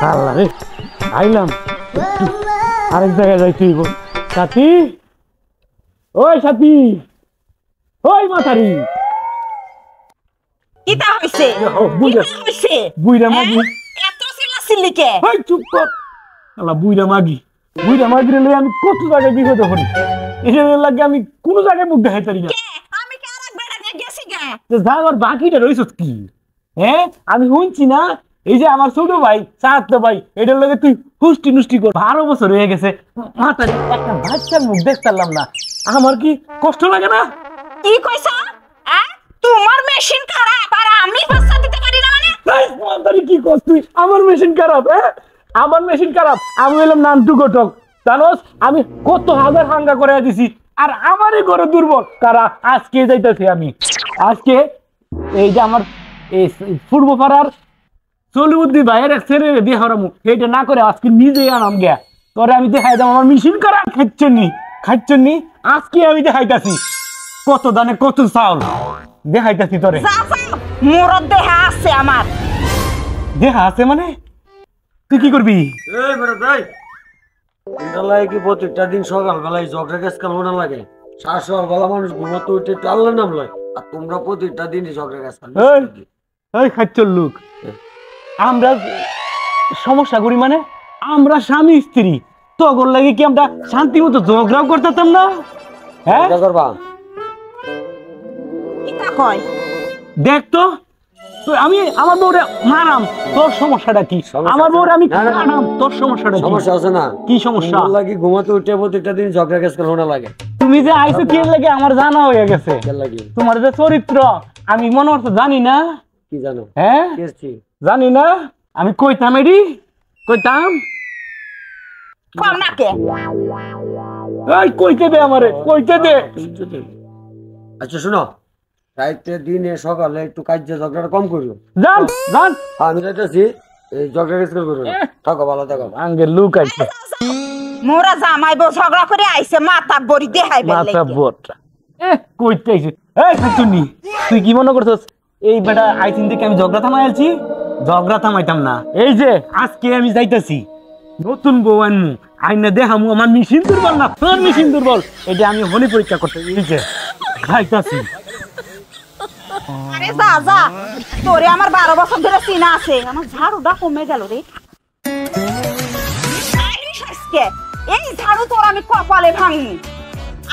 আল্লাহ রে আইলাম আরেক জায়গায় যাইতে হইব। সাথী, ওই সাথী, ওই মাথারি কিটা হইছে? বুইরা মাগি। এত চিল্লাচিল্লি কে? ওই চুপ কর। আল্লাহ বুইরা মাগি রে লই আমি কত জায়গায় বিপদে পড়ি। এর লাগে আমি কোন জায়গায় মুখ দেখাই পারি না। আমি কি আরেক বেড়া নিয়ে গেছি গে? যাওয়ার বাকিটা রইছত কি? হ্যাঁ আমি শুনছি না এই যে আমার ছোট ভাই চাঁদতো ভাই এটার লগে তুই হুষ্টি নুষ্টি কর। 12 বছর হয়ে গেছে মাথায় একটা বাচ্চার মুখ দেখতাম না। আমার কি কষ্ট লাগে না? কি কইছো? তোমার মেশিন খারাপ আর আমি বাচ্চা দিতে পারি না মানে? মাথারি কি কস তুই? আমার মেশিন খারাপ? আমার মেশিন খারাপ? আমি হইলাম নান্টু ঘটক, জানোস? আমি কত হাজার হাঙ্গা করে দিছি আর আমারই ঘরে দুর্বল কারা। আজকে যাইতেছি আমি, আজকে এই যে আমার এই পূর্ব পাড়ার চলিউদ্দি ভাইয়ের এক ছেড়ে দিয়ে হারামু এইটা না করে আজকে নিজেই আনাম গিয়া তোরে আমি দেখাই দাম আমার মেশিন খারাপ। খাচ্ছনি আজকে আমি দেখাইতাছি কত দানে কত চাউল দেখাইতাছি তোরে। মোর দেহা আছে, আমার দেহা আছে মানে তুই কি করবি? এই বেটা ভাই, এটা লাগে কি প্রত্যেকটা দিন সকালবেলায় ঝগড়া কেস কালো না লাগে? সকালবেলা মানুষ ঘুমাতে উঠে টাল্লা নাম লয়, আর তোমরা প্রত্যেকটা দিনই ঝগড়া কেস কালো। এই খাচ্ছর লোক, আমরা সমস্যা করি মানে আমরা স্বামী স্ত্রী, তখন লাগে কি আমরা শান্তি মতো ঝগড়াও করতাম না? হ্যাঁ করবা কিটা কয়? দেখ তো আমি আমার বউরে মারাম, তোর সমস্যাটা কি? আমার বউরে আমি মারাম, তোর সমস্যাটা কি? সমস্যা আছে না? কি সমস্যা? লাগে ঘুমাতে উঠে প্রত্যেকটা দিন ঝগড়া কেস কালো না লাগে? তুমি যে আইছো কি লাগে আমার জানা হয়ে গেছে। তোমার যে চরিত্র আমি মনে হচ্ছে জানি না। কি জানো? হ্যাঁ জানি না। আমি কইতাম এডি কইতাম কম না কে? এই কইতে দে আমারে, কইতে দে। আচ্ছা শুনো, রাইতে দিনে সকালে একটু কাজে ঝগড়াটা কম করিও। জান জান আমি যাইতেছি, এই ঝগড়া কেস করো না। থাকো ভালো থাকো। আঙ্গের লুক আইছে। মোরা জামাই বউ ঝগড়া করে আইছে মাথা বড়ি দেখাইবে লাগে। মাথা বট কইতে আইছে। এই খাতুনি তুই কি মনে করছস এই বেটা আইছিন দেখে আমি ঝগড়া থামাই আছি? ঝগড়া থামাইতাম না। এই যে আজকে আমি যাইতাছি নতুন বউ আনমু, আইনা দেখামু আমার মেশিন দুর্বল না তোর মেশিন দুর্বল। এটা আমি হলি পরীক্ষা করতে গিয়েছি, খাইতাছি। আরে যা যা, তোরে আমার 12 বছর ধরে চিনা আছে। আমার ঝাড়ুটা কমে গেল রে। এই ঝাড়ু তোর আমি কপালে ভাঙি।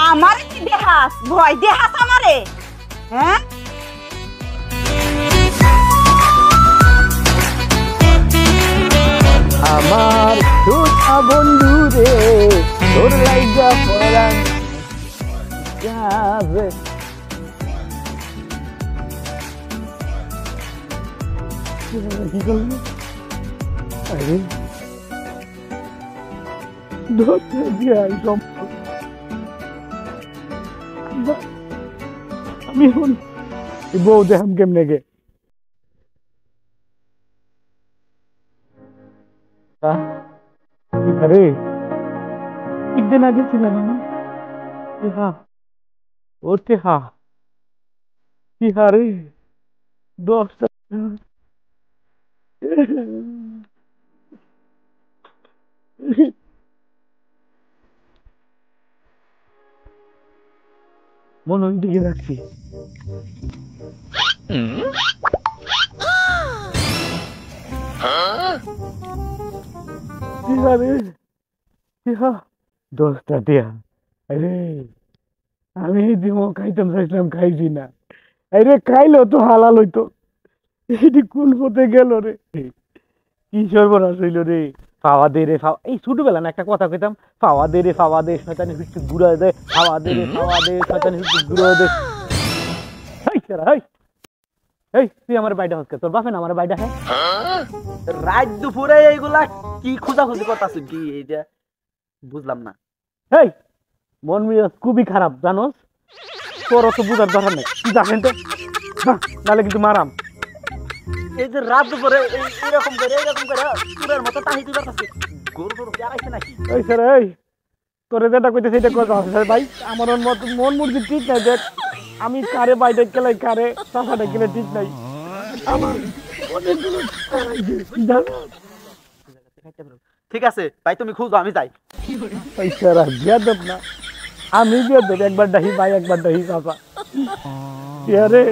আমার কি দেহাস ভয় দেহাস আমারে? হ্যাঁ আমার ছোটা বন্ধু রে তোর লাইগা পরান যাবে। কি করলি? আরে ধরতে দিয়ে আমি এখন বউ দেখাম কেমনে গে? আরে একদিন আগে ছিলাম আমি ওতে কি হারে 10টা মনে হয় দিকে রাখছি। দশটা টিয়া আরে আমি দিমো খাইতাম চাইছিলাম, খাইছি না। আরে খাইলো তো হালাল হইতো। এটি কোন পথে গেল রে? কি সর্বনাশ হইল রে? ফাওয়া দে রে ফাওয়া। এই ছোটবেলা না একটা কথা কইতাম, ফাওয়া দে রে ফাওয়া দে শয়তানি হুচ্চু ঘুরা দে, ফাওয়া দে রে ফাওয়া দে শয়তানি হুচ্চু ঘুরা দে। এই সারা এই তুই আমার বাইডা হচ্ছে, তোর বাপে না আমার বাইডা। হ্যাঁ রাত দুপুরে এইগুলা কি খোঁজাখুঁজি করতাছিস কি? এইটা বুঝলাম না। এই মন মেজাজ খুবই খারাপ জানোস, তোর অত বুঝার দরকার নেই। তুই যাবেন তো নাহলে কিন্তু মারাম। এই যে রাত দুপুরে এইরকম করে চুরের মতো তাহি দিবার আছে, গরু গরু পেয়ারাইছে নাকি? এই স্যার এই তোরে যেটা কইতেছে এটা কথা আছে ভাই। আমার মন মুরগি ঠিক নাই। দেখ আমি কারে বাইরে গেলে কারে চাষাটা গেলে ঠিক নাই। আমার খাইতে পারো। ঠিক আছে ভাই তুমি খুঁজো আমি যাই। পয়সারা বেয়াদব না, আমি বেয়াদব, একবার ডাহি ভাই একবার ডাহি বাবা। রে